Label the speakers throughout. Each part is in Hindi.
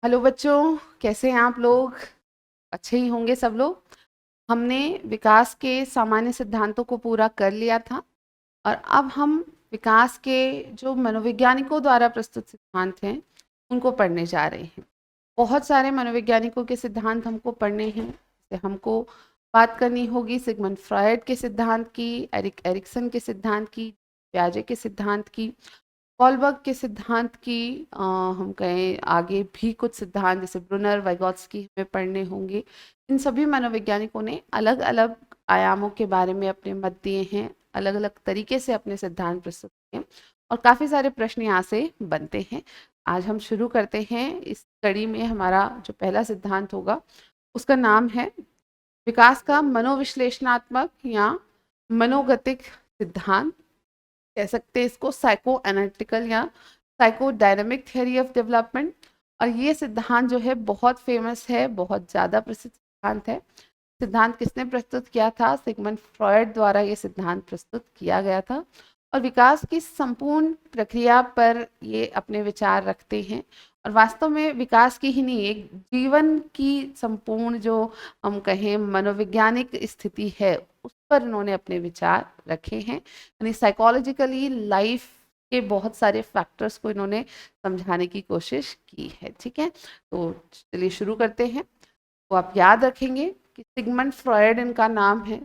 Speaker 1: हेलो बच्चों, कैसे हैं आप लोग? अच्छे ही होंगे सब लोग। हमने विकास के सामान्य सिद्धांतों को पूरा कर लिया था और अब हम विकास के जो मनोवैज्ञानिकों द्वारा प्रस्तुत सिद्धांत हैं उनको पढ़ने जा रहे हैं। बहुत सारे मनोवैज्ञानिकों के सिद्धांत हमको पढ़ने हैं। जैसे हमको बात करनी होगी सिगमंड फ्रॉयड के सिद्धांत की, एरिक एरिक्सन के सिद्धांत की, प्याजे के सिद्धांत की, कॉलबर्ग के सिद्धांत की। हम कहें आगे भी कुछ सिद्धांत जैसे ब्रूनर, वाइगॉत्स्की हमें पढ़ने होंगे। इन सभी मनोवैज्ञानिकों ने अलग अलग आयामों के बारे में अपने मत दिए हैं, अलग अलग तरीके से अपने सिद्धांत प्रस्तुत किए और काफ़ी सारे प्रश्न यहाँ से बनते हैं। आज हम शुरू करते हैं। इस कड़ी में हमारा जो पहला सिद्धांत होगा उसका नाम है विकास का मनोविश्लेषणात्मक या मनोगतिक सिद्धांत। कह सकते हैं इसको साइको एनालिटिकल या psycho dynamic theory of development. और ये सिद्धांत जो है बहुत फेमस है, बहुत ज़्यादा प्रसिद्ध सिद्धांत है। सिद्धांत किसने प्रस्तुत किया था? सिगमंड फ्रॉयड द्वारा ये सिद्धांत प्रस्तुत किया गया था और विकास की संपूर्ण प्रक्रिया पर ये अपने विचार रखते हैं। और वास्तव में विकास की ही नहीं, एक जीवन की संपूर्ण जो हम कहें मनोवैज्ञानिक स्थिति है उस पर इन्होंने अपने विचार रखे हैं। यानी साइकोलॉजिकली लाइफ के बहुत सारे फैक्टर्स को इन्होंने समझाने की कोशिश की है। ठीक है, तो चलिए शुरू करते हैं। तो आप याद रखेंगे कि सिगमंड फ्रॉयड इनका नाम है।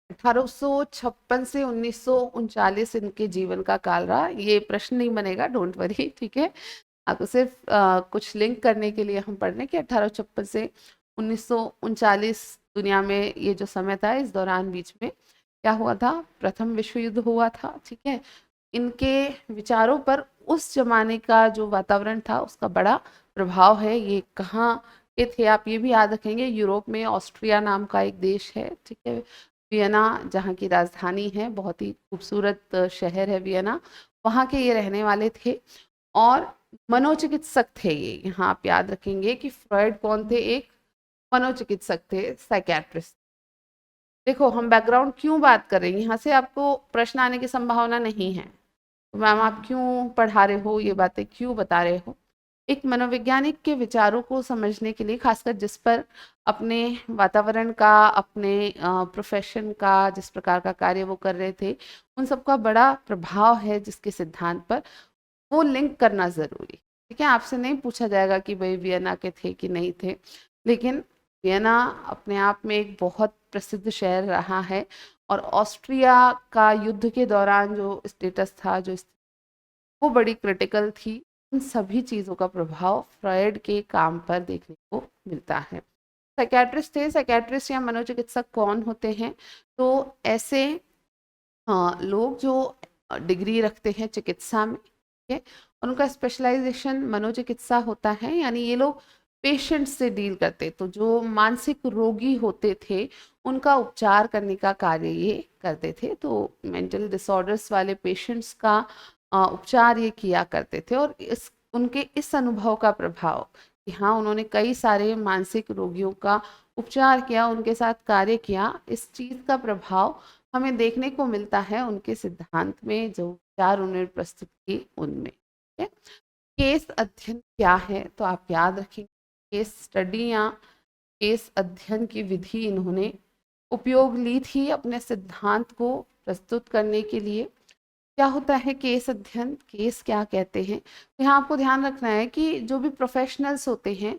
Speaker 1: 1856 से 1939 इनके जीवन का काल रहा। ये प्रश्न नहीं बनेगा, डोंट वरी। ठीक है, आपको सिर्फ कुछ लिंक करने के लिए हम पढ़ रहे हैं कि 1856 से 1939 दुनिया में ये जो समय था, इस दौरान बीच में क्या हुआ था? प्रथम विश्व युद्ध हुआ था। ठीक है, इनके विचारों पर उस जमाने का जो वातावरण था उसका बड़ा प्रभाव है। ये कहाँ के थे आप ये भी याद रखेंगे। यूरोप में ऑस्ट्रिया नाम का एक देश है। ठीक है, वियना जहाँ की राजधानी है, बहुत ही खूबसूरत शहर है वियना, वहाँ के ये रहने वाले थे और मनोचिकित्सक थे ये। यहाँ आप याद रखेंगे कि फ्रॉयड कौन थे? एक मनोचिकित्सक थे, साइकेट्रिस्ट। देखो हम बैकग्राउंड क्यों बात कर रहे हैं, यहाँ से आपको प्रश्न आने की संभावना नहीं है। तो मैम आप क्यों पढ़ा रहे हो, ये बातें क्यों बता रहे हो? एक मनोवैज्ञानिक के विचारों को समझने के लिए, खासकर जिस पर अपने वातावरण का, अपने प्रोफेशन का, जिस प्रकार का कार्य वो कर रहे थे, उन सबका बड़ा प्रभाव है जिसके सिद्धांत पर, वो लिंक करना ज़रूरी। ठीक है, आपसे नहीं पूछा जाएगा कि भाई वियना के थे कि नहीं थे, लेकिन वियना अपने आप में एक बहुत प्रसिद्ध शहर रहा है और ऑस्ट्रिया का युद्ध के दौरान जो स्टेटस था, जो वो बड़ी क्रिटिकल थी। इन सभी चीज़ों का प्रभाव फ्रॉयड के काम पर देखने को मिलता है। साइकेट्रिस्ट थे। साइकेट्रिस्ट या मनोचिकित्सक कौन होते हैं? तो ऐसे लोग जो डिग्री रखते हैं चिकित्सा में, ठीक है, और उनका स्पेशलाइजेशन मनोचिकित्सा होता है। यानी ये लोग पेशेंट से डील करते, तो जो मानसिक रोगी होते थे उनका उपचार करने का कार्य ये करते थे। तो मेंटल डिसऑर्डर्स वाले पेशेंट्स का उपचार ये किया करते थे और इस उनके इस अनुभव का प्रभाव कि हाँ उन्होंने कई सारे मानसिक रोगियों का उपचार किया, उनके साथ कार्य किया, इस चीज़ का प्रभाव हमें देखने को मिलता है उनके सिद्धांत में, जो विचार उन्होंने प्रस्तुत किए उनमें। ठीक है, केस अध्ययन क्या है? तो आप याद रखेंगे केस स्टडी या केस अध्ययन की विधि इन्होंने उपयोग ली थी अपने सिद्धांत को प्रस्तुत करने के लिए। क्या होता है केस अध्ययन? केस क्या कहते हैं? तो यहाँ आपको ध्यान रखना है कि जो भी प्रोफेशनल्स होते हैं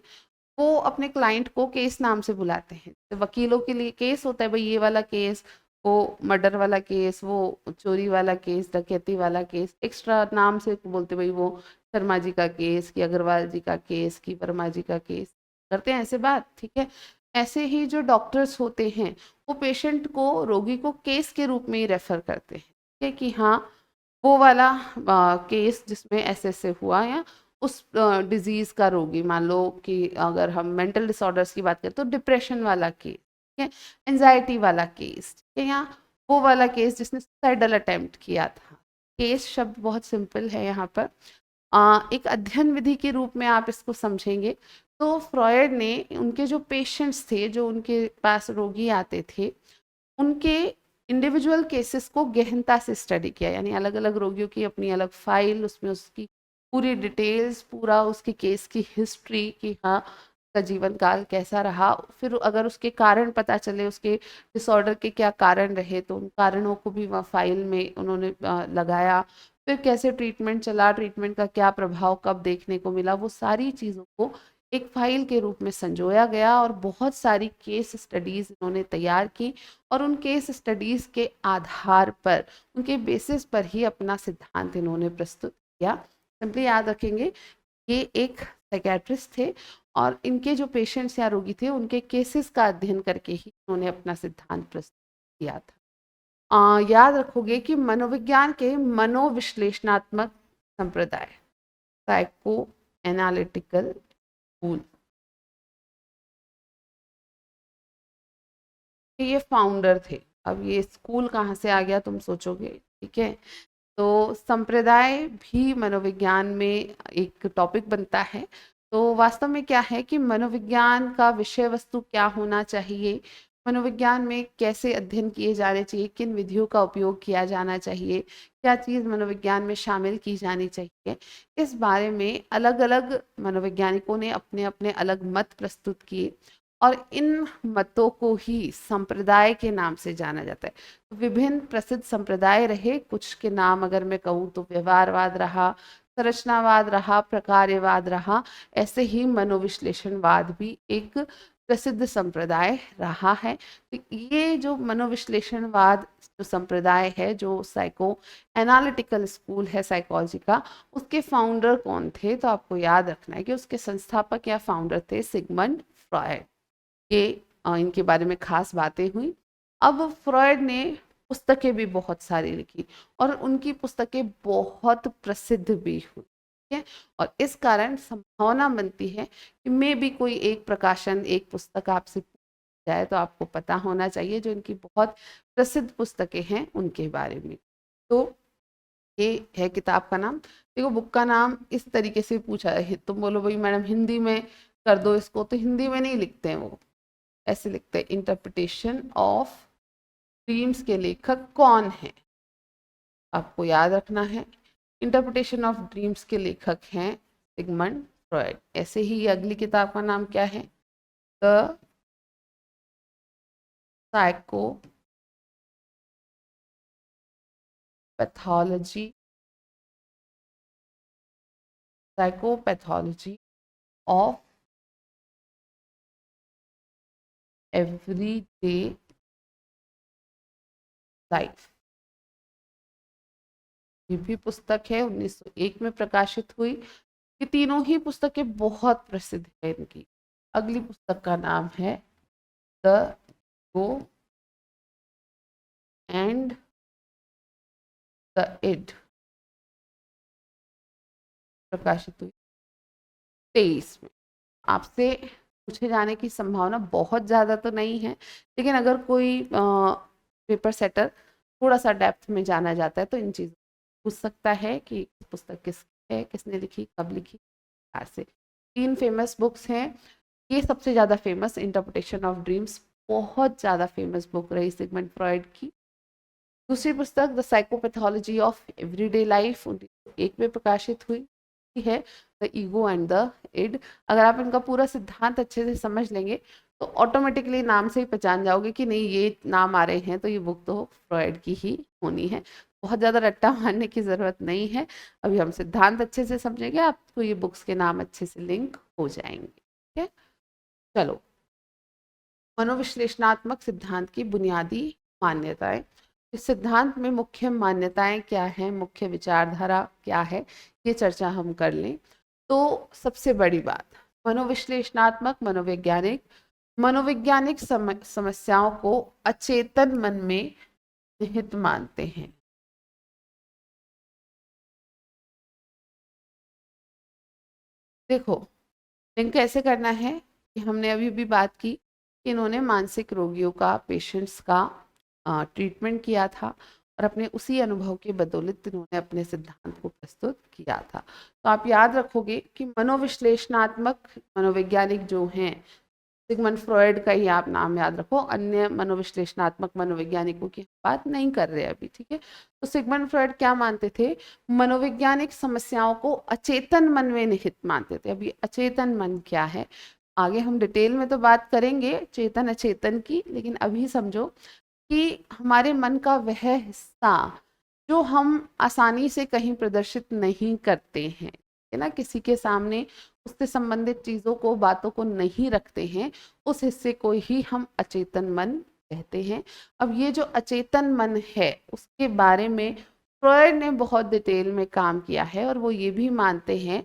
Speaker 1: वो अपने क्लाइंट को केस नाम से बुलाते हैं। तो वकीलों के लिए केस होता है, भाई ये वाला केस, वो मर्डर वाला केस, वो चोरी वाला केस, डकैती वाला केस, एक्स्ट्रा नाम से बोलते भाई वो शर्मा जी का केस, कि अग्रवाल जी का केस, कि वर्मा जी का केस, करते हैं ऐसे बात। ठीक है, ऐसे ही जो डॉक्टर्स होते हैं वो पेशेंट को, रोगी को केस के रूप में ही रेफर करते हैं। ठीक है, कि हाँ वो वाला केस जिसमें ऐसे हुआ, या उस डिजीज का रोगी, मान लो कि अगर हम मेंटल डिसऑर्डर्स की बात करें तो डिप्रेशन वाला केस, ठीक है, एंजाइटी वाला केस, ठीक है, या वो वाला केस जिसने सुसाइडल अटेम्प्ट किया था। केस शब्द बहुत सिंपल है यहाँ पर। एक अध्ययन विधि के रूप में आप इसको समझेंगे तो फ्रॉयड ने उनके जो पेशेंट्स थे, जो उनके पास रोगी आते थे, उनके इंडिविजुअल केसेस को गहनता से स्टडी किया। यानी अलग अलग रोगियों की अपनी अलग फाइल, उसमें उसकी पूरी डिटेल्स, पूरा उसके केस की हिस्ट्री कि हाँ उसका जीवन काल कैसा रहा, फिर अगर उसके कारण पता चले, उसके डिसऑर्डर के क्या कारण रहे, तो उन कारणों को भी वहाँ फाइल में उन्होंने लगाया। फिर कैसे ट्रीटमेंट चला, ट्रीटमेंट का क्या प्रभाव कब देखने को मिला, वो सारी चीज़ों को एक फाइल के रूप में संजोया गया और बहुत सारी केस स्टडीज इन्होंने तैयार की और उन केस स्टडीज के आधार पर, उनके बेसिस पर ही अपना सिद्धांत इन्होंने प्रस्तुत किया। सिंपली याद रखेंगे, ये एक साइकेट्रिस्ट थे और इनके जो पेशेंट्स या रोगी थे उनके केसेस का अध्ययन करके ही उन्होंने अपना सिद्धांत प्रस्तुत किया था। याद रखोगे कि मनोविज्ञान के मनोविश्लेषणात्मक संप्रदाय, साइको एनालिटिकल स्कूल, ये फाउंडर थे। अब ये स्कूल कहाँ से आ गया तुम सोचोगे, ठीक है। तो संप्रदाय भी मनोविज्ञान में एक टॉपिक बनता है। तो वास्तव में क्या है कि मनोविज्ञान का विषय वस्तु क्या होना चाहिए, मनोविज्ञान में कैसे अध्ययन किए जाने चाहिए, किन विधियों का उपयोग किया जाना चाहिए, क्या चीज़ मनोविज्ञान में शामिल की जानी चाहिए, इस बारे में अलग अलग मनोवैज्ञानिकों ने अपने अपने अलग मत प्रस्तुत किए और इन मतों को ही संप्रदाय के नाम से जाना जाता है। विभिन्न प्रसिद्ध संप्रदाय रहे, कुछ के नाम अगर मैं कहूँ तो व्यवहारवाद रहा, संरचनावाद रहा, प्रकार्यवाद रहा, ऐसे ही मनोविश्लेषणवाद भी एक प्रसिद्ध संप्रदाय रहा है। तो ये जो मनोविश्लेषणवाद जो संप्रदाय है, जो साइको एनालिटिकल स्कूल है साइकोलॉजी का, उसके फाउंडर कौन थे, तो आपको याद रखना है कि उसके संस्थापक या फाउंडर थे सिगमंड फ्रॉयड। ये इनके बारे में खास बातें हुई। अब फ्रॉयड ने पुस्तकें भी बहुत सारी लिखी और उनकी पुस्तकें बहुत प्रसिद्ध भी हुई, ठीक है। और इस कारण संभावना बनती है कि मे भी कोई एक प्रकाशन, एक पुस्तक आपसे पूछ जाए तो आपको पता होना चाहिए जो इनकी बहुत प्रसिद्ध पुस्तकें हैं उनके बारे में। तो ये है किताब का नाम। देखो बुक का नाम इस तरीके से पूछा है, तुम बोलो भाई मैडम हिंदी में कर दो इसको, तो हिंदी में नहीं लिखते हैं, वो ऐसे लिखते हैं, इंटरप्रिटेशन ऑफ ड्रीम्स के लेखक कौन है, आपको याद रखना है। इंटरप्रिटेशन ऑफ ड्रीम्स के लेखक हैं सिगमंड फ्रॉयड। ऐसे ही अगली किताब का नाम क्या है, the psycho pathology, psychopathology of everyday life. ये भी पुस्तक है, 1901 में प्रकाशित हुई। ये तीनों ही पुस्तकें बहुत प्रसिद्ध है इनकी। अगली पुस्तक का नाम है the ego and the id, प्रकाशित हुई 23 में। आपसे पूछे जाने की संभावना बहुत ज़्यादा तो नहीं है, लेकिन अगर कोई पेपर सेटर थोड़ा सा डेप्थ में जाना जाता है तो इन चीज़ों पूछ सकता है कि पुस्तक किस है, किसने लिखी, कब लिखी। से 3 फेमस बुक्स हैं। ये सबसे ज़्यादा फेमस, इंटरप्रिटेशन ऑफ ड्रीम्स बहुत ज़्यादा फेमस बुक रही सिगमंड फ्रॉयड की। दूसरी पुस्तक the psychopathology of everyday life 1901 में प्रकाशित हुई है, the ego and the id. अगर आप इनका पूरा सिद्धांत अच्छे से समझ लेंगे तो ऑटोमेटिकली नाम से ही पहचान जाओगे कि नहीं ये नाम आ रहे हैं तो ये बुक तो फ्रॉयड की ही होनी है। बहुत ज़्यादा रट्टा मारने की ज़रूरत नहीं है। अभी हम सिद्धांत अच्छे से समझेंगे, आपको ये बुक्स के नाम अच्छे से लिंक हो जाएंगे, ठीक है। चलो, मनोविश्लेषणात्मक सिद्धांत की बुनियादी मान्यताएं। इस सिद्धांत में मुख्य मान्यताएं क्या हैं, मुख्य विचारधारा क्या है, ये चर्चा हम कर लें। तो सबसे बड़ी बात, मनोविश्लेषणात्मक मनोवैज्ञानिक समस्याओं को अचेतन मन में निहित मानते हैं। देखो लिंक कैसे करना है कि हमने अभी भी बात की कि इन्होंने मानसिक रोगियों का, पेशेंट्स का ट्रीटमेंट किया था और अपने उसी अनुभव के बदौलत इन्होंने अपने सिद्धांत को प्रस्तुत किया था। तो आप याद रखोगे कि मनोविश्लेषणात्मक मनोवैज्ञानिक जो हैं सिगमंड फ्रॉयड का ही आप नाम याद रखो, अन्य मनोविश्लेषणात्मक मनोवैज्ञानिकों की बात नहीं कर रहे अभी, ठीक है। तो सिगमंड फ्रॉयड क्या मानते थे, मनोवैज्ञानिक समस्याओं को अचेतन मन में निहित मानते थे। अभी अचेतन मन क्या है, आगे हम डिटेल में तो बात करेंगे चेतन अचेतन की, लेकिन अभी समझो कि हमारे मन का वह हिस्सा जो हम आसानी से कहीं प्रदर्शित नहीं करते हैं, है ना, किसी के सामने उससे संबंधित चीजों को, बातों को नहीं रखते हैं, उस हिस्से को ही हम अचेतन मन कहते हैं। अब ये जो अचेतन मन है उसके बारे में फ्रॉयड ने बहुत डिटेल में काम किया है, और वो ये भी मानते हैं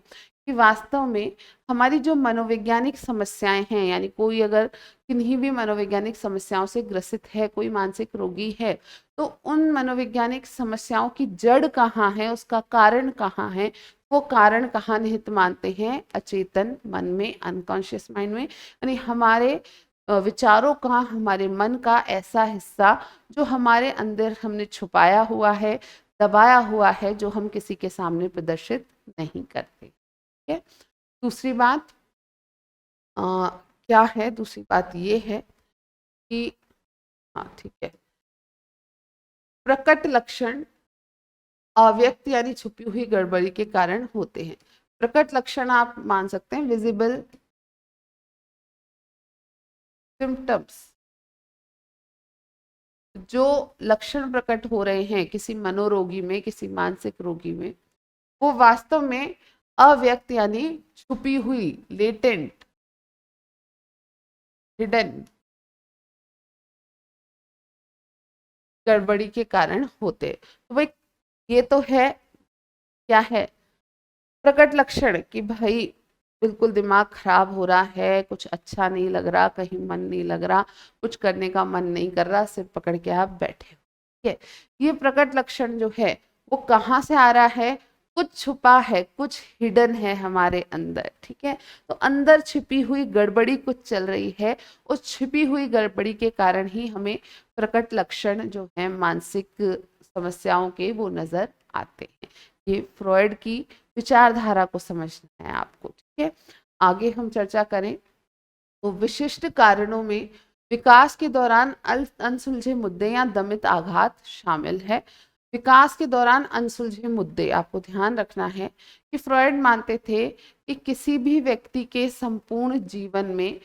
Speaker 1: कि वास्तव में हमारी जो मनोवैज्ञानिक समस्याएं हैं, यानी कोई अगर किन्हीं भी मनोवैज्ञानिक समस्याओं से ग्रसित है, कोई मानसिक रोगी है, तो उन मनोवैज्ञानिक समस्याओं की जड़ कहाँ है, उसका कारण कहाँ है, वो कारण कहाँ निहित मानते हैं, अचेतन मन में, अनकॉन्शियस माइंड में, यानी हमारे विचारों का, हमारे मन का ऐसा हिस्सा जो हमारे अंदर हमने छुपाया हुआ है, दबाया हुआ है, जो हम किसी के सामने प्रदर्शित नहीं करते। ठीक है। दूसरी बात क्या है, दूसरी बात ये है कि हाँ ठीक है, प्रकट लक्षण अव्यक्त यानी छुपी हुई गड़बड़ी के कारण होते हैं। प्रकट लक्षण आप मान सकते हैं विजिबल सिम्टम्स, जो लक्षण प्रकट हो रहे हैं किसी मनोरोगी में, किसी मानसिक रोगी में, वो वास्तव में अव्यक्त यानी छुपी हुई, लेटेंट, हिडन गड़बड़ी के कारण होते। तो भाई ये तो है, क्या है, प्रकट लक्षण कि भाई बिल्कुल दिमाग खराब हो रहा है, कुछ अच्छा नहीं लग रहा, कहीं मन नहीं लग रहा, कुछ करने का मन नहीं कर रहा, सिर पकड़ के आप बैठे हो। ठीक है, ये प्रकट लक्षण जो है वो कहाँ से आ रहा है, कुछ छुपा है, कुछ हिडन है हमारे अंदर। ठीक है, तो अंदर छिपी हुई गड़बड़ी कुछ चल रही है, उस छिपी हुई गड़बड़ी के कारण ही हमें प्रकट लक्षण जो है मानसिक समस्याओं के वो नजर आते हैं। ये फ्रॉयड की विचारधारा को समझना है आपको। ठीक है, आगे हम चर्चा करें तो विशिष्ट कारणों में विकास के दौरान अनसुलझे मुद्दे या दमित आघात शामिल है। विकास के दौरान अनसुलझे मुद्दे, आपको ध्यान रखना है कि फ्रॉयड मानते थे कि किसी भी व्यक्ति के संपूर्ण जीवन में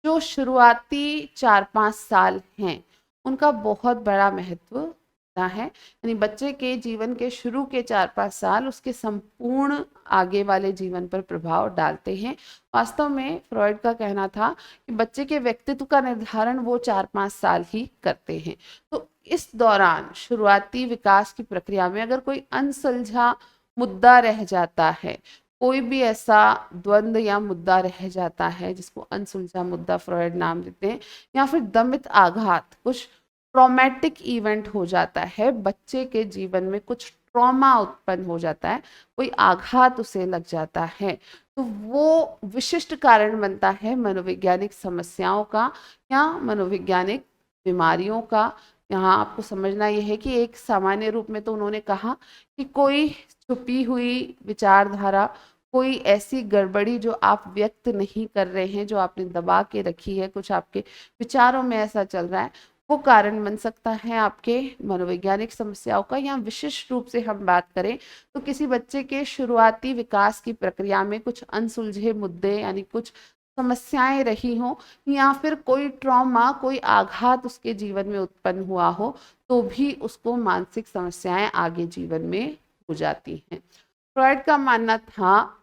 Speaker 1: जो शुरुआती 4-5 साल हैं उनका बहुत बड़ा महत्व होता है, यानी बच्चे के जीवन के शुरू के 4-5 साल उसके संपूर्ण आगे वाले जीवन पर प्रभाव डालते हैं। वास्तव में फ्रॉयड का कहना था कि बच्चे के व्यक्तित्व का निर्धारण वो 4-5 साल ही करते हैं। तो इस दौरान शुरुआती विकास की प्रक्रिया में अगर कोई अनसुलझा मुद्दा रह जाता है, कोई भी ऐसा द्वंद या मुद्दा रह जाता है जिसको अनसुलझा मुद्दा फ्रॉयड नाम देते हैं, या फिर दमित आघात, कुछ ट्रॉमेटिक इवेंट हो जाता है, बच्चे के जीवन में कुछ ट्रॉमा उत्पन्न हो जाता है, कोई आघात उसे लग जाता है, तो वो विशिष्ट कारण बनता है मनोवैज्ञानिक समस्याओं का या मनोवैज्ञानिक बीमारियों का। यहाँ आपको समझना यह है कि एक सामान्य रूप में तो उन्होंने कहा कि कोई छुपी हुई विचारधारा, कोई ऐसी गड़बड़ी जो आप व्यक्त नहीं कर रहे हैं, जो आपने दबा के रखी है, कुछ आपके विचारों में ऐसा चल रहा है, वो कारण बन सकता है आपके मनोवैज्ञानिक समस्याओं का। या विशिष्ट रूप से हम बात करें तो किसी बच्चे के शुरुआती विकास की प्रक्रिया में कुछ अनसुलझे मुद्दे यानी कुछ समस्याएं रही हो, या फिर कोई ट्रॉमा, कोई आघात उसके जीवन में उत्पन्न हुआ हो, तो भी उसको मानसिक समस्याएं आगे जीवन में हो जाती हैं। फ्रॉयड का मानना था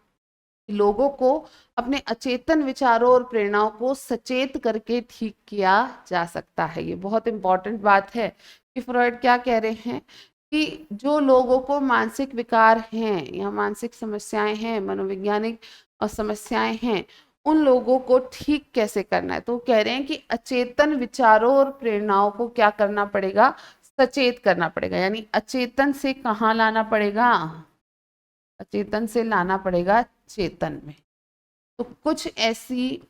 Speaker 1: लोगों को अपने अचेतन विचारों और प्रेरणाओं को सचेत करके ठीक किया जा सकता है। ये बहुत इंपॉर्टेंट बात है कि फ्रॉयड क्या कह रहे हैं कि जो लोगों को मानसिक विकार हैं या मानसिक समस्याएं हैं, मनोवैज्ञानिक समस्याएं हैं, उन लोगों को ठीक कैसे करना है। तो वो कह रहे हैं कि अचेतन विचारों और प्रेरणाओं को क्या करना पड़ेगा, सचेत करना पड़ेगा, यानी अचेतन से कहाँ लाना पड़ेगा, अचेतन से लाना पड़ेगा चेतन में। तो कुछ ऐसी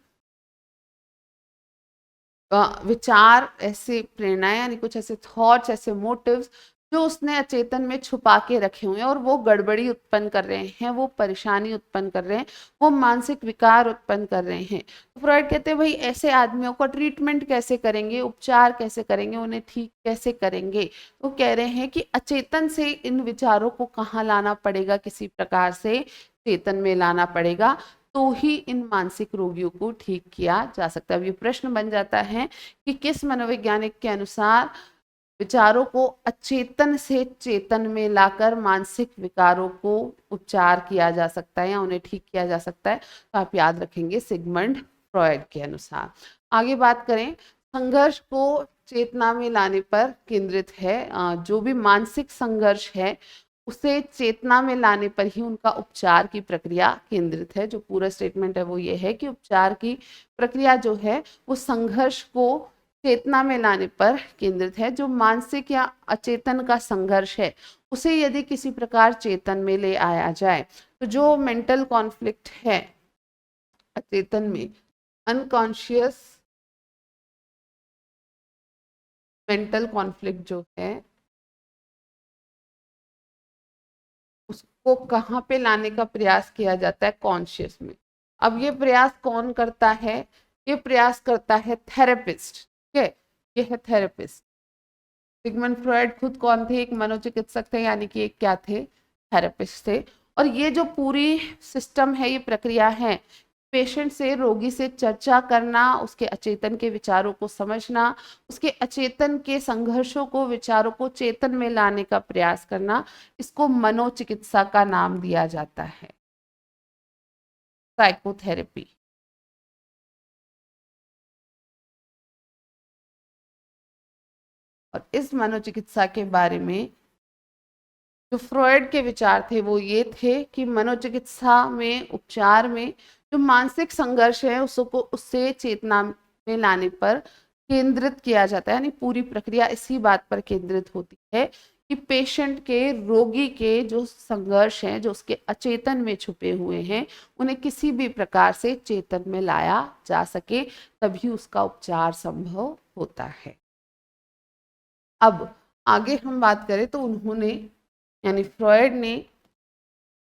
Speaker 1: विचार, ऐसे प्रेरणाएं, यानी कुछ ऐसे थॉट्स, ऐसे मोटिव्स जो उसने अचेतन में छुपा के रखे हुए हैं और वो गड़बड़ी उत्पन्न कर रहे हैं, वो परेशानी उत्पन्न कर रहे हैं, वो मानसिक विकार उत्पन्न कर रहे हैं। तो फ्रॉइड कहते हैं भाई ऐसे आदमियों का ट्रीटमेंट कैसे करेंगे, उपचार कैसे करेंगे, उन्हें ठीक कैसे करेंगे। तो कह रहे हैं कि अचेतन से इन विचारों को कहाँ लाना पड़ेगा, किसी प्रकार से चेतन में लाना पड़ेगा, तो ही इन मानसिक रोगियों को ठीक किया जा सकता है। अब ये प्रश्न बन जाता है कि किस मनोवैज्ञानिक के अनुसार विचारों को अचेतन से चेतन में लाकर मानसिक विकारों को उपचार किया जा सकता है या उन्हें ठीक किया जा सकता है। तो आप याद रखेंगे सिगमंड फ्रॉयड के अनुसार। आगे बात करें, संघर्ष को चेतना में लाने पर केंद्रित है। जो भी मानसिक संघर्ष है उसे चेतना में लाने पर ही उनका उपचार की प्रक्रिया केंद्रित है। जो पूरा स्टेटमेंट है वो ये है कि उपचार की प्रक्रिया जो है वो संघर्ष को चेतना में लाने पर केंद्रित है। जो मानसिक या अचेतन का संघर्ष है उसे यदि किसी प्रकार चेतन में ले आया जाए तो जो मेंटल कॉन्फ्लिक्ट है अचेतन में, अनकॉन्शियस मेंटल कॉन्फ्लिक्ट जो है उसको कहाँ पे लाने का प्रयास किया जाता है, कॉन्शियस में। अब ये प्रयास कौन करता है, ये प्रयास करता है थेरेपिस्ट। ठीक है, ये है थेरेपिस्ट। सिगमंड फ्रॉयड खुद कौन थे, एक मनोचिकित्सक थे, यानी कि एक क्या थे, थेरेपिस्ट थे। और ये जो पूरी सिस्टम है, ये प्रक्रिया है, पेशेंट से, रोगी से चर्चा करना, उसके अचेतन के विचारों को समझना, उसके अचेतन के संघर्षों को, विचारों को चेतन में लाने का प्रयास करना, इसको मनोचिकित्सा का नाम दिया जाता है, साइकोथेरेपी। और इस मनोचिकित्सा के बारे में जो फ्रॉयड के विचार थे वो ये थे कि मनोचिकित्सा में, उपचार में जो मानसिक संघर्ष है उसको उससे चेतना में लाने पर केंद्रित किया जाता है। यानी पूरी प्रक्रिया इसी बात पर केंद्रित होती है कि पेशेंट के, रोगी के जो संघर्ष हैं, जो उसके अचेतन में छुपे हुए हैं, उन्हें किसी भी प्रकार से चेतन में लाया जा सके, तभी उसका उपचार संभव होता है। अब आगे हम बात करें तो उन्होंने, यानी फ्रॉयड ने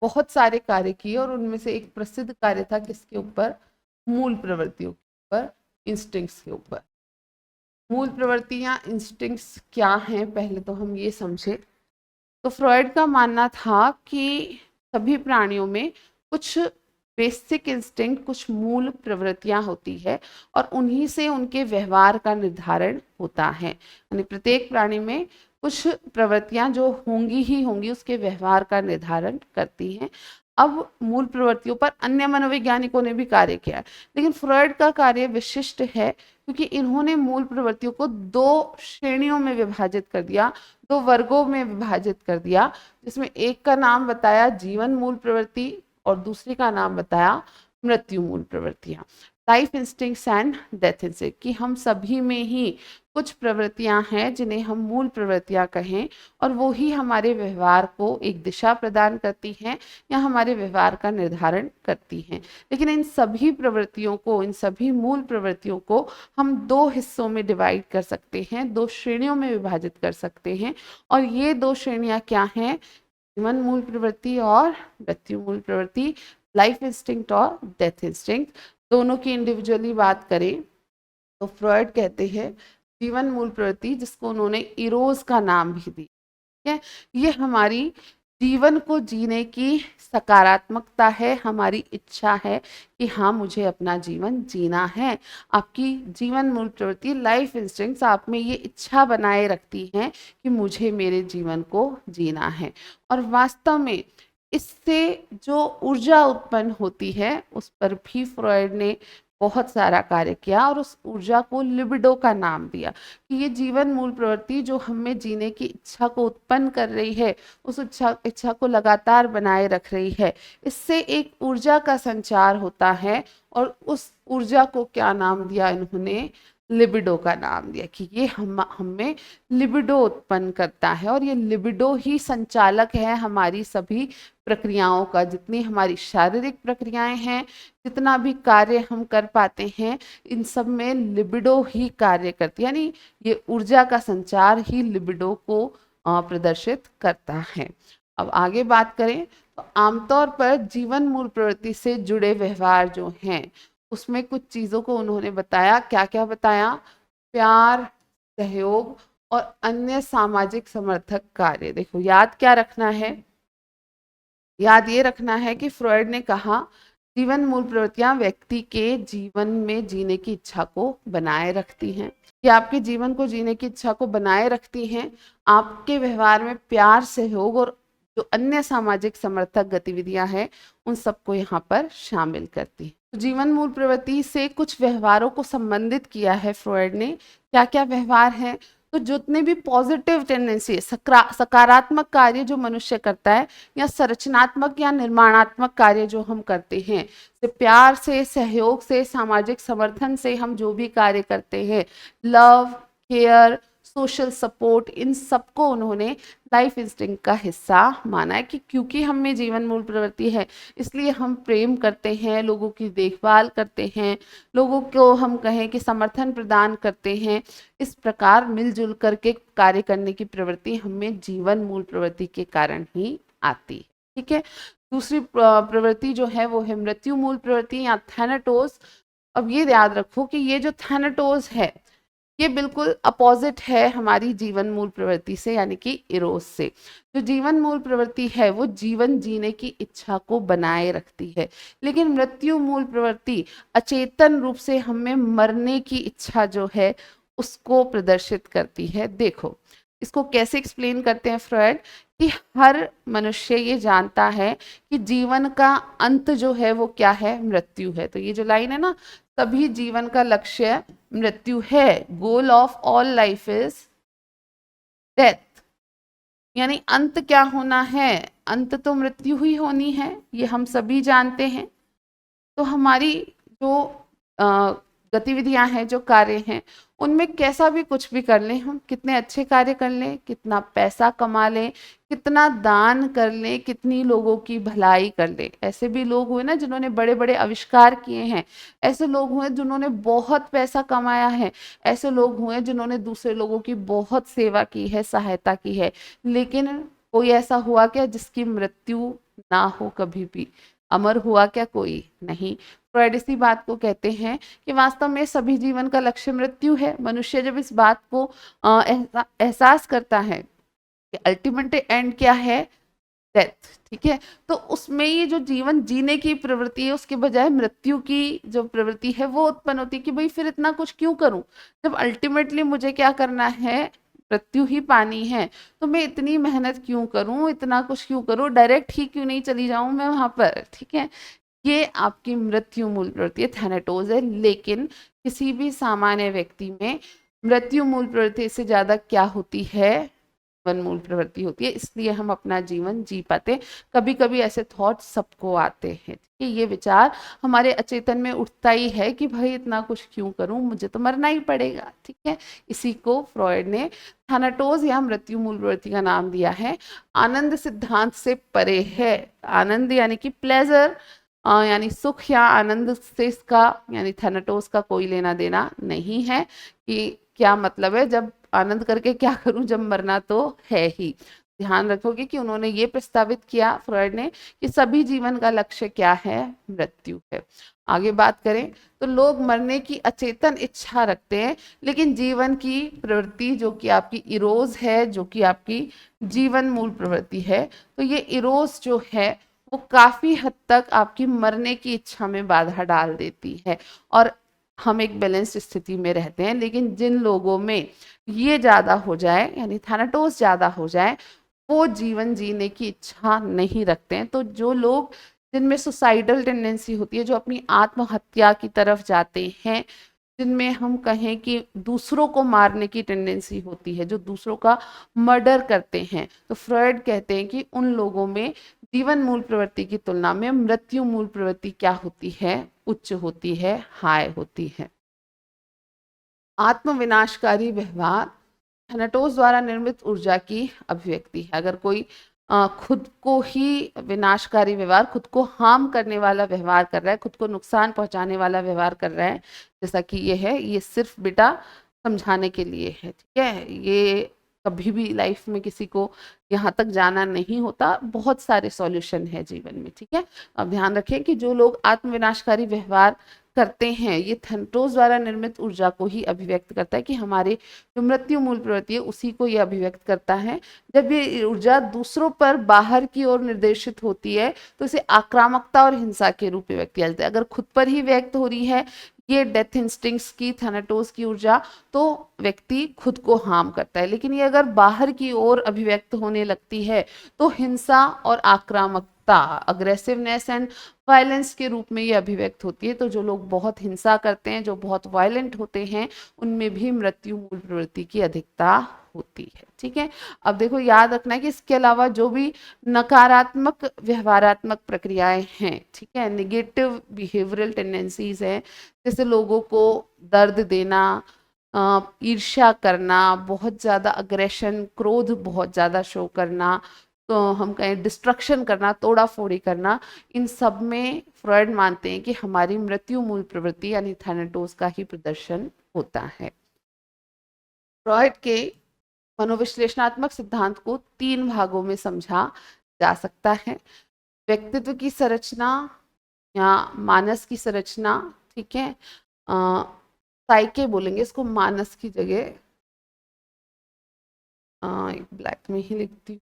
Speaker 1: बहुत सारे कार्य किए और उनमें से एक प्रसिद्ध कार्य था किसके ऊपर, मूल प्रवृत्तियों के ऊपर, इंस्टिंक्ट्स के ऊपर। मूल प्रवृत्तियां, इंस्टिंक्ट्स क्या हैं, पहले तो हम ये समझे। तो फ्रॉयड का मानना था कि सभी प्राणियों में कुछ बेसिक इंस्टिंक्ट, कुछ मूल प्रवृत्तियां होती है और उन्हीं से उनके व्यवहार का निर्धारण होता है। यानी प्रत्येक प्राणी में कुछ प्रवृत्तियां जो होंगी ही होंगी, उसके व्यवहार का निर्धारण करती हैं। अब मूल प्रवृत्तियों पर अन्य मनोवैज्ञानिकों ने भी कार्य किया है, लेकिन फ्रॉयड का कार्य विशिष्ट है क्योंकि इन्होंने मूल प्रवृत्तियों को दो श्रेणियों में विभाजित कर दिया, दो वर्गों में विभाजित कर दिया, जिसमें एक का नाम बताया जीवन मूल प्रवृत्ति और दूसरी का नाम बताया मृत्यु मूल प्रवृत्तियां, life instincts and death instinct. कि हम सभी में ही कुछ प्रवृत्तियां हैं जिन्हें हम मूल प्रवृत्तियां कहें और वो ही हमारे व्यवहार को एक दिशा प्रदान करती हैं या हमारे व्यवहार का निर्धारण करती हैं। लेकिन इन सभी प्रवृत्तियों को, इन सभी मूल प्रवृत्तियों को हम दो हिस्सों में डिवाइड कर सकते हैं, दो श्रेणियों में विभाजित कर सकते हैं। और ये दो श्रेणियां क्या हैं, जीवन मूल प्रवृत्ति और मृत्यु मूल प्रवृत्ति, लाइफ इंस्टिंक्ट और डेथ इंस्टिंक्ट। दोनों की इंडिविजुअली बात करें तो फ्रॉयड कहते हैं जीवन मूल प्रवृत्ति, जिसको उन्होंने इरोज का नाम भी दिया, ठीक है, ये हमारी जीवन को जीने की सकारात्मकता है, हमारी इच्छा है कि हाँ मुझे अपना जीवन जीना है। आपकी जीवन मूल प्रवृत्ति, लाइफ इंस्टिंक्ट्स, आप में ये इच्छा बनाए रखती हैं कि मुझे मेरे जीवन को जीना है। और वास्तव में इससे जो ऊर्जा उत्पन्न होती है उस पर भी फ्रॉयड ने बहुत सारा कार्य किया और उस ऊर्जा को लिबिडो का नाम दिया कि ये जीवन मूल प्रवृत्ति जो हमें जीने की इच्छा को उत्पन्न कर रही है, उस इच्छा को लगातार बनाए रख रही है, इससे एक ऊर्जा का संचार होता है। और उस ऊर्जा को क्या नाम दिया इन्होंने, लिबिडो का नाम दिया कि ये हमें लिबिडो उत्पन्न करता है। और ये लिबिडो ही संचालक है हमारी सभी प्रक्रियाओं का, जितनी हमारी शारीरिक प्रक्रियाएं हैं, जितना भी कार्य हम कर पाते हैं, इन सब में लिबिडो ही कार्य करती है। यानी ये ऊर्जा का संचार ही लिबिडो को प्रदर्शित करता है। अब आगे बात करें तो आमतौर पर जीवन मूल प्रवृत्ति से जुड़े व्यवहार जो हैं उसमें कुछ चीजों को उन्होंने बताया। क्या क्या बताया? प्यार, सहयोग और अन्य सामाजिक समर्थक कार्य। देखो याद क्या रखना है? याद ये रखना है कि फ्रॉयड ने कहा जीवन मूल प्रवृत्तियां व्यक्ति के जीवन में जीने की इच्छा को बनाए रखती हैं। ये आपके जीवन को जीने की इच्छा को बनाए रखती हैं। आपके व्यवहार में प्यार, सहयोग और जो अन्य सामाजिक समर्थक गतिविधियां हैं उन सबको यहाँ पर शामिल करती है। तो जीवन मूल प्रवृत्ति से कुछ व्यवहारों को संबंधित किया है फ्रॉयड ने। क्या क्या व्यवहार हैं? तो जितने भी पॉजिटिव टेंडेंसी, सकारात्मक कार्य जो मनुष्य करता है या संरचनात्मक या निर्माणात्मक कार्य जो हम करते हैं, से प्यार से, सहयोग से, सामाजिक समर्थन से हम जो भी कार्य करते हैं, लव, केयर, सोशल सपोर्ट, इन सबको उन्होंने लाइफ इंस्टिंक्ट का हिस्सा माना है कि क्योंकि हम में जीवन मूल प्रवृत्ति है इसलिए हम प्रेम करते हैं, लोगों की देखभाल करते हैं, लोगों को हम कहें कि समर्थन प्रदान करते हैं। इस प्रकार मिलजुल करके कार्य करने की प्रवृत्ति हमें जीवन मूल प्रवृत्ति के कारण ही आती है। ठीक है। दूसरी प्रवृत्ति जो है वो है मृत्यु मूल प्रवृत्ति या थैनाटोस। अब ये याद रखो कि ये जो थैनाटोस है ये बिल्कुल अपोजिट है हमारी जीवन मूल प्रवृत्ति से, यानी कि इरोस से। जो जीवन मूल प्रवृत्ति है वो जीवन जीने की इच्छा को बनाए रखती है, लेकिन मृत्यु मूल प्रवृत्ति अचेतन रूप से हमें मरने की इच्छा जो है उसको प्रदर्शित करती है। देखो इसको कैसे एक्सप्लेन करते हैं फ्रॉयड कि हर मनुष्य ये जानता है कि जीवन का अंत जो है वो क्या है? मृत्यु है। तो ये जो लाइन है ना, सभी जीवन का लक्ष्य मृत्यु है, goal of all life is death, यानी अंत क्या होना है? अंत तो मृत्यु ही होनी है, ये हम सभी जानते हैं। तो हमारी जो गतिविधियां हैं, जो कार्य हैं, उनमें कैसा भी कुछ भी कर लें, हम कितने अच्छे कार्य कर लें, कितना पैसा कमा लें, कितना दान कर लें, कितनी लोगों की भलाई कर लें। ऐसे भी लोग हुए ना जिन्होंने बड़े बड़े आविष्कार किए हैं, ऐसे लोग हुए जिन्होंने बहुत पैसा कमाया है, ऐसे लोग हुए जिन्होंने दूसरे लोगों की बहुत सेवा की है, सहायता की है, लेकिन कोई ऐसा हुआ क्या जिसकी मृत्यु ना हो कभी भी? अमर हुआ क्या? कोई नहीं। फ्रॉयड इसी बात को कहते हैं कि वास्तव में सभी जीवन का लक्ष्य मृत्यु है। मनुष्य जब इस बात को एहसास करता है कि अल्टीमेट एंड क्या है? डेथ। ठीक है। तो उसमें ये जो जीवन जीने की प्रवृत्ति है उसके बजाय मृत्यु की जो प्रवृत्ति है वो उत्पन्न होती है कि भाई फिर इतना कुछ क्यों करूं, जब अल्टीमेटली मुझे क्या करना है? मृत्यु ही पानी है, तो मैं इतनी मेहनत क्यों करूं, इतना कुछ क्यों करूं, डायरेक्ट ही क्यों नहीं चली जाऊं मैं वहां पर? ठीक है। ये आपकी मृत्यु मूल प्रवृत्ति है, थैनाटोस है। लेकिन किसी भी सामान्य व्यक्ति में मृत्यु मूल प्रवृत्ति से ज्यादा क्या होती है? जीवन मूल प्रवृत्ति होती है, इसलिए हम अपना जीवन जी पाते। कभी कभी ऐसे थॉट सबको आते हैं, ठीक है, ये विचार हमारे अचेतन में उठता ही है कि भाई इतना कुछ क्यों करूं, मुझे तो मरना ही पड़ेगा। ठीक है। इसी को फ्रॉयड ने थैनाटोस या मृत्यु मूल प्रवृत्ति का नाम दिया है। आनंद सिद्धांत से परे है। आनंद यानी कि प्लेजर, यानी सुख या आनंद से इसका यानी थैनाटोस का कोई लेना देना नहीं है कि क्या मतलब है जब आनंद करके क्या करूं जब मरना तो है ही। ध्यान रखोगे कि उन्होंने ये प्रस्तावित किया फ्रॉयड ने कि सभी जीवन का लक्ष्य क्या है? मृत्यु है। आगे बात करें तो लोग मरने की अचेतन इच्छा रखते हैं, लेकिन जीवन की प्रवृत्ति जो कि आपकी इरोज है, जो कि आपकी जीवन मूल प्रवृत्ति है, तो ये इरोज जो है वो काफी हद तक आपकी मरने की इच्छा में बाधा डाल देती है और हम एक बैलेंस्ड स्थिति में रहते हैं। लेकिन जिन लोगों में ये ज्यादा हो जाए, यानी थैनाटोस ज्यादा हो जाए, वो जीवन जीने की इच्छा नहीं रखते हैं। तो जो लोग जिनमें सुसाइडल टेंडेंसी होती है, जो अपनी आत्महत्या की तरफ जाते हैं, जिनमें हम कहें कि दूसरों को मारने की टेंडेंसी होती है, जो दूसरों का मर्डर करते हैं, तो फ्रॉयड कहते हैं कि उन लोगों में जीवन मूल प्रवृत्ति की तुलना में मृत्यु मूल प्रवृत्ति क्या होती है? उच्च होती है, हाई होती है। आत्मविनाशकारी व्यवहार थैनाटोस द्वारा निर्मित ऊर्जा की अभिव्यक्ति है। अगर कोई खुद को ही विनाशकारी व्यवहार, खुद को हार्म करने वाला व्यवहार कर रहा है, खुद को नुकसान पहुंचाने वाला व्यवहार कर रहा है, जैसा कि ये है, ये सिर्फ बेटा समझाने के लिए है। ठीक है। ये कभी भी लाइफ में किसी को यहाँ तक जाना नहीं होता, बहुत सारे सॉल्यूशन है जीवन में, ठीक है। अब ध्यान रखें कि जो लोग आत्मविनाशकारी व्यवहार करते हैं, ये थैनाटोस द्वारा निर्मित ऊर्जा को ही अभिव्यक्त करता है, कि हमारे जो मृत्यु मूल प्रवृत्ति है उसी को ये अभिव्यक्त करता है। जब ये ऊर्जा दूसरों पर बाहर की ओर निर्देशित होती है तो इसे आक्रामकता और हिंसा के रूप में व्यक्त किया जाता है। अगर खुद पर ही व्यक्त हो रही है ये डेथ इंस्टिंक्ट्स की, थैनाटोस की ऊर्जा, तो व्यक्ति खुद को हार्म करता है। लेकिन ये अगर बाहर की ओर अभिव्यक्त होने लगती है तो हिंसा और आक्रामकता, अग्रेसिवनेस एंड वायलेंस के रूप में ये अभिव्यक्त होती है। तो जो लोग बहुत हिंसा करते हैं, जो बहुत वायलेंट होते हैं, उनमें भी मृत्यु मूल प्रवृत्ति की अधिकता होती है, ठीक है। अब देखो, याद रखना है कि इसके अलावा जो भी नकारात्मक व्यवहारात्मक प्रक्रियाएं हैं, ठीक है, निगेटिव बिहेवियरल टेंडेंसीज हैं, जैसे लोगों को दर्द देना, ईर्ष्या करना, बहुत ज़्यादा अग्रेशन, क्रोध बहुत ज़्यादा शो करना, तो हम कहें डिस्ट्रक्शन करना, तोड़ा फोड़ी करना, इन सब में फ्रॉयड मानते हैं कि हमारी मृत्यु मूल प्रवृत्ति यानी थैनाटोस का ही प्रदर्शन होता है। फ्रॉयड के मनोविश्लेषणात्मक सिद्धांत को 3 भागों में समझा जा सकता है। व्यक्तित्व की संरचना या मानस की संरचना, ठीक है, साइके बोलेंगे इसको मानस की जगह, एक ब्लैक में ही लिखती हूँ,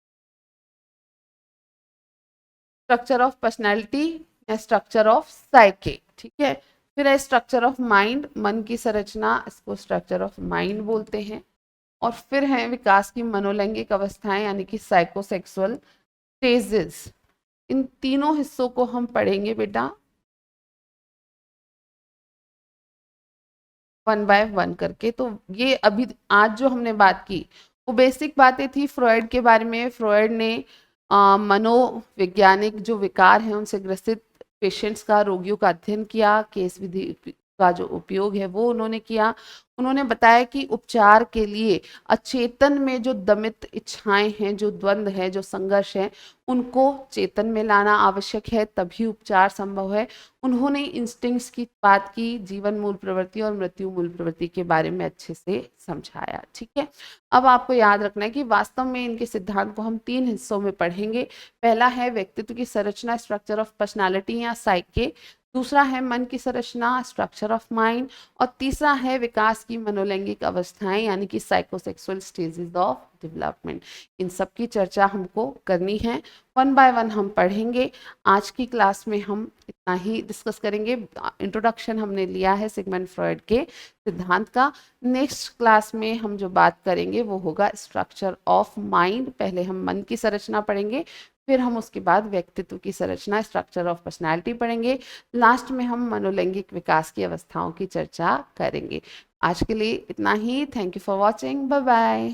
Speaker 1: स्ट्रक्चर ऑफ पर्सनैलिटी या स्ट्रक्चर ऑफ साइके, ठीक है। फिर है स्ट्रक्चर ऑफ माइंड, मन की संरचना, इसको स्ट्रक्चर ऑफ माइंड बोलते हैं। और फिर है विकास की मनोलैंगिक अवस्थाएं यानी कि साइकोसेक्सुअल स्टेजेस। इन तीनों हिस्सों को हम पढ़ेंगे बेटा 1 बाय 1 करके। तो ये अभी आज जो हमने बात की वो बेसिक बातें थी फ्रॉयड के बारे में। फ्रॉयड ने मनोवैज्ञानिक जो विकार हैं उनसे ग्रसित पेशेंट्स का, रोगियों का अध्ययन किया, केस विधि का जो उपयोग है वो उन्होंने किया। उन्होंने बताया कि उपचार के लिए अचेतन में जो दमित इच्छाएं हैं, जो द्वंद्व है, जो संघर्ष है, उनको चेतन में लाना आवश्यक है, तभी उपचार संभव है। उन्होंने इंस्टिंक्ट्स की बात की, जीवन मूल प्रवृत्ति और मृत्यु मूल प्रवृत्ति के बारे में अच्छे से समझाया, ठीक है। अब आपको याद रखना है कि वास्तव में इनके सिद्धांत को हम 3 हिस्सों में पढ़ेंगे। पहला है व्यक्तित्व की संरचना, स्ट्रक्चर ऑफ पर्सनालिटी या साइके। दूसरा है मन की संरचना, स्ट्रक्चर ऑफ माइंड। और तीसरा है विकास की मनोलैंगिक अवस्थाएं यानी कि साइकोसेक्सुअल स्टेजेस ऑफ डेवलपमेंट। इन सब की चर्चा हमको करनी है, 1 बाय 1 हम पढ़ेंगे। आज की क्लास में हम इतना ही डिस्कस करेंगे। इंट्रोडक्शन हमने लिया है सिगमंड फ्रॉयड के सिद्धांत का। नेक्स्ट क्लास में हम जो बात करेंगे वो होगा स्ट्रक्चर ऑफ माइंड। पहले हम मन की संरचना पढ़ेंगे, फिर हम उसके बाद व्यक्तित्व की संरचना, स्ट्रक्चर ऑफ पर्सनालिटी पढ़ेंगे। लास्ट में हम मनोलैंगिक विकास की अवस्थाओं की चर्चा करेंगे। आज के लिए इतना ही। Thank you for watching. Bye bye.